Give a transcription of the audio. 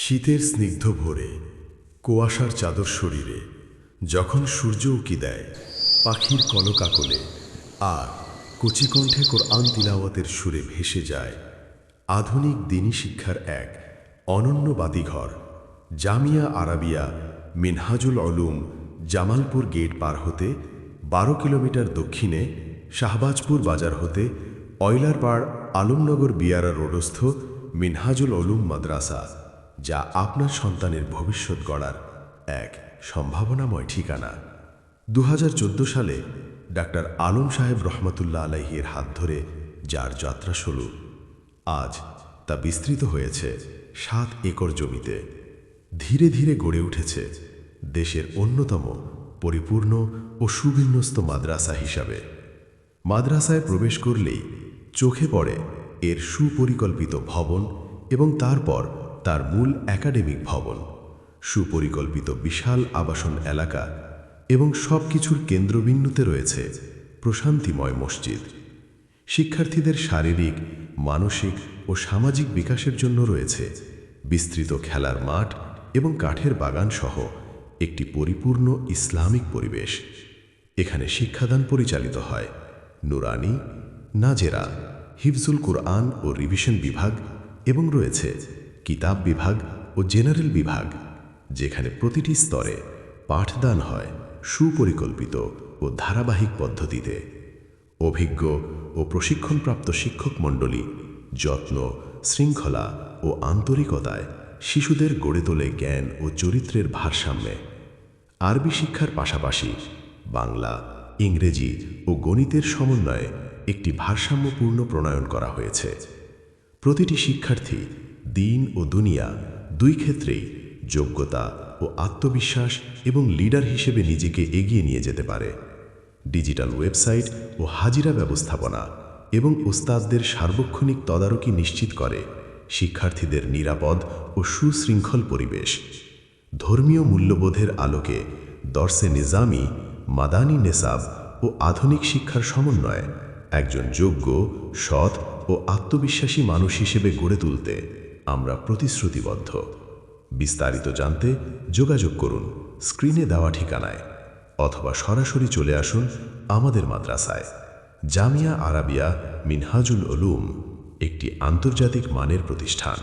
শীতের স্নিগ্ধ ভোরে কুয়াশার চাদর শরীরে যখন সূর্য উঁকি দেয় পাখির কলকাকলে আর কচিকণ্ঠে কোরআন তিলাওয়াতের সুরে ভেসে যায় আধুনিক দ্বীনি শিক্ষার এক অনন্য বাতিঘর জামিয়া আরাবিয়া মিনহাজুল উলুম জামালপুর গেট পার হতে 12 কিলোমিটার দক্ষিণে শাহবাজপুর বাজার হতে অয়লারপাড় আলমনগর বিয়ারা রোডস্থ মিনহাজুল উলুম মাদ্রাসা, যা আপনার সন্তানের ভবিষ্যৎ গড়ার এক সম্ভাবনাময় ঠিকানা। 2014 সালে ডাক্তার আলম সাহেব রহমতুল্লাহ আলাইহির হাত ধরে যার যাত্রা শুরু, আজ তা বিস্তৃত হয়েছে 7 একর জমিতে। ধীরে ধীরে গড়ে উঠেছে দেশের অন্যতম পরিপূর্ণ ও সুবিন্যস্ত মাদ্রাসা হিসাবে। মাদ্রাসায় প্রবেশ করলেই চোখে পড়ে এর সুপরিকল্পিত ভবন এবং তারপর তার মূল একাডেমিক ভবন, সুপরিকল্পিত বিশাল আবাসন এলাকা এবং সবকিছুর কেন্দ্রবিন্দুতে রয়েছে প্রশান্তিময় মসজিদ। শিক্ষার্থীদের শারীরিক, মানসিক ও সামাজিক বিকাশের জন্য রয়েছে বিস্তৃত খেলার মাঠ এবং কাঠের বাগান সহ একটি পরিপূর্ণ ইসলামিক পরিবেশ। এখানে শিক্ষাদান পরিচালিত হয় নুরানি, নাজেরা, হিফজুল কুরআন ও রিভিশন বিভাগ এবং রয়েছে কিতাব বিভাগ ও জেনারেল বিভাগ, যেখানে প্রতিটি স্তরে পাঠদান হয় সুপরিকল্পিত ও ধারাবাহিক পদ্ধতিতে। অভিজ্ঞ ও প্রশিক্ষণপ্রাপ্ত শিক্ষক মণ্ডলী যত্ন, শৃঙ্খলা ও আন্তরিকতায় শিশুদের গড়ে তোলে জ্ঞান ও চরিত্রের ভারসাম্যে। আরবি শিক্ষার পাশাপাশি বাংলা, ইংরেজি ও গণিতের সমন্বয়ে একটি ভারসাম্যপূর্ণ প্রণয়ন করা হয়েছে। প্রতিটি শিক্ষার্থী দিন ও দুনিয়া দুই ক্ষেত্রেই যোগ্যতা ও আত্মবিশ্বাস এবং লিডার হিসেবে নিজেকে এগিয়ে নিয়ে যেতে পারে। ডিজিটাল ওয়েবসাইট ও হাজিরা ব্যবস্থাপনা এবং ওস্তাদদের সার্বক্ষণিক তদারকি নিশ্চিত করে শিক্ষার্থীদের নিরাপদ ও সুশৃঙ্খল পরিবেশ। ধর্মীয় মূল্যবোধের আলোকে দর্সে নিজামি, মাদানী নেসাব ও আধুনিক শিক্ষার সমন্বয়ে একজন যোগ্য, সৎ ও আত্মবিশ্বাসী মানুষ হিসেবে গড়ে তুলতে আমরা প্রতিশ্রুতিবদ্ধ। বিস্তারিত জানতে যোগাযোগ করুন স্ক্রিনে দেওয়া ঠিকানায় অথবা সরাসরি চলে আসুন আমাদের মাদ্রাসায়। জামিয়া আরাবিয়া মিনহাজুল উলুম একটি আন্তর্জাতিক মানের প্রতিষ্ঠান।